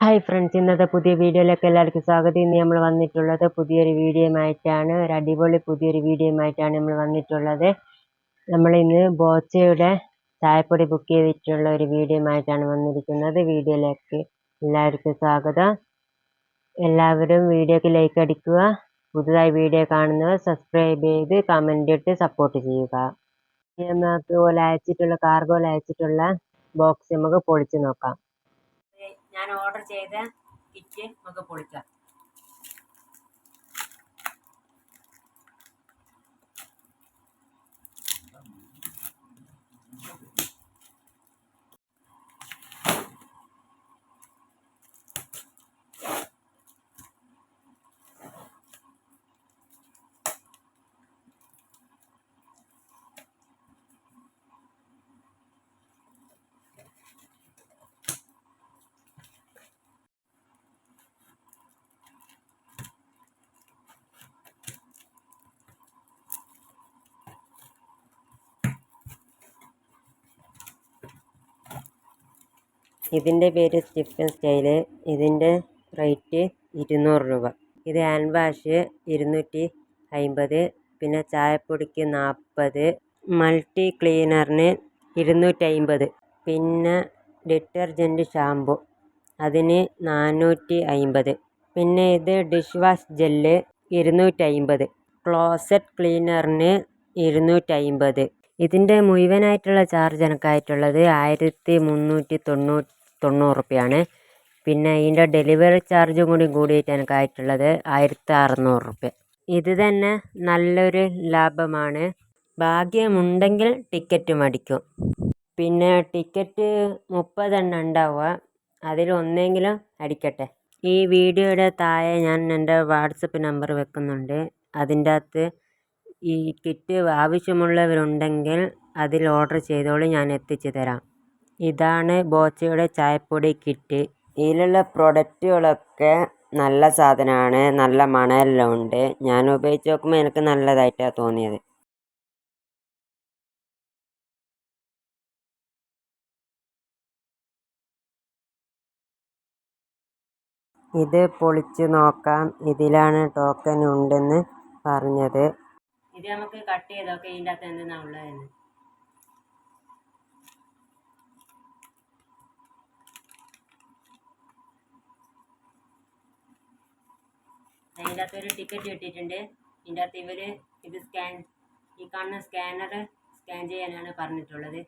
Hi friends, ഇന്നത്തെ പുതിയ വീഡിയോയിലേക്ക് എല്ലാവർക്കും സ്വാഗതം. ഇന്ന് നമ്മൾ വന്നിട്ടുള്ളത് പുതിയൊരു വീഡിയോയുമായിട്ടാണ്. ഒരു അടിപൊളി പുതിയൊരു വീഡിയോയുമായിട്ടാണ് നമ്മൾ വന്നിട്ടുള്ളത്. നമ്മളിന്ന് ബോച്ചയുടെ ചായപ്പൊടി ബുക്ക് ചെയ്തിട്ടുള്ള ഒരു വീഡിയോയുമായിട്ടാണ് വന്നിരിക്കുന്നത്. വീഡിയോയിലേക്ക് എല്ലാവർക്കും സ്വാഗതം. എല്ലാവരും വീഡിയോക്ക് ലൈക്ക് അടിക്കുക. പുതുതായി വീഡിയോ കാണുന്നവർ സബ്സ്ക്രൈബ് ചെയ്ത് കമൻ്റ് ഇട്ട് സപ്പോർട്ട് ചെയ്യുക. നമുക്ക് കാർഗോയിൽ അയച്ചിട്ടുള്ള ബോക്സ് നമുക്ക് പൊളിച്ച് നോക്കാം. ഞാൻ ഓർഡർ ചെയ്ത കിറ്റ് നമുക്ക് പൊളിക്കാം. ഇതിൻ്റെ പേര് സ്റ്റിഫൻ സ്റ്റൈല്. ഇതിൻ്റെ റേറ്റ് 200 രൂപ. ഇത് ഹാൻഡ് വാഷ് 250, പിന്നെ ചായപ്പൊടിക്ക് 40, മൾട്ടി ക്ലീനറിന് 250, പിന്നെ ഡിറ്റർജൻറ്റ് ഷാമ്പു അതിന് 450, പിന്നെ ഇത് ഡിഷ് വാഷ് ജെല്ല് 250, ക്ലോസറ്റ് ക്ലീനറിന് 250. ഇതിൻ്റെ മുഴുവനായിട്ടുള്ള ചാർജ് എനിക്കായിട്ടുള്ളത് 1390 റുപ്യാണ്. പിന്നെ ഇതിൻ്റെ ഡെലിവറി ചാർജും കൂടി കൂടിയിട്ട് എനിക്കായിട്ടുള്ളത് 1600 റുപ്യ. ഇത് തന്നെ നല്ലൊരു ലാഭമാണ്. ഭാഗ്യമുണ്ടെങ്കിൽ ടിക്കറ്റ് മേടിക്കും. പിന്നെ ടിക്കറ്റ് 30 എണ്ണം ഉണ്ടാവുക. അതിലൊന്നെങ്കിലും അടിക്കട്ടെ. ഈ വീഡിയോയുടെ താഴെ ഞാൻ എൻ്റെ വാട്സപ്പ് നമ്പർ വെക്കുന്നുണ്ട്. അതിൻ്റെ അകത്ത് ഈ കിറ്റ് ആവശ്യമുള്ളവരുണ്ടെങ്കിൽ അതിൽ ഓർഡർ ചെയ്തോളൂ, ഞാൻ എത്തിച്ചു തരാം. ഇതാണ് ബോച്ചയുടെ ചായപ്പൊടി കിറ്റ്. ഇതിലുള്ള പ്രൊഡക്റ്റുകളൊക്കെ നല്ല സാധനമാണ്, നല്ല മണമെല്ലാം ഉണ്ട്. ഞാൻ ഉപയോഗിച്ച് നോക്കുമ്പോൾ എനിക്ക് നല്ലതായിട്ടാണ് തോന്നിയത്. ഇത് പൊളിച്ച് നോക്കാം. ഇതിലാണ് ടോക്കൺ ഉണ്ടെന്ന് പറഞ്ഞത്. ഇത് നമുക്ക് കട്ട് ചെയ്തൊക്കെ ഇതിൻ്റെ അകത്ത് എന്തെന്നാ ഉള്ളതെന്ന്. അതിൻ്റെ അകത്ത് ഒരു ടിക്കറ്റ് കിട്ടിയിട്ടുണ്ട്. ഇതിൻ്റെ അകത്ത് ഇവർ ഈ കാണുന്ന സ്കാൻ ചെയ്യാനാണ് പറഞ്ഞിട്ടുള്ളത്.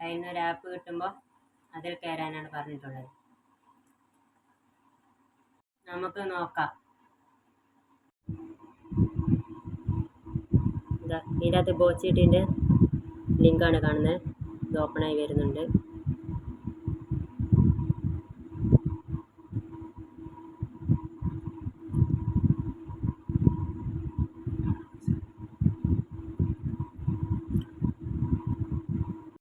അതിൽ നിന്ന് ഒരു ആപ്പ് കിട്ടുമ്പോൾ അതിൽ കയറാനാണ് പറഞ്ഞിട്ടുള്ളത്. നമുക്ക് നോക്കാം. ഇതിൻ്റെ അകത്ത് ബോച്ചിട്ടിൻ്റെ ലിങ്കാണ് കാണുന്നത്. ഇത് ഓപ്പണായി വരുന്നുണ്ട്.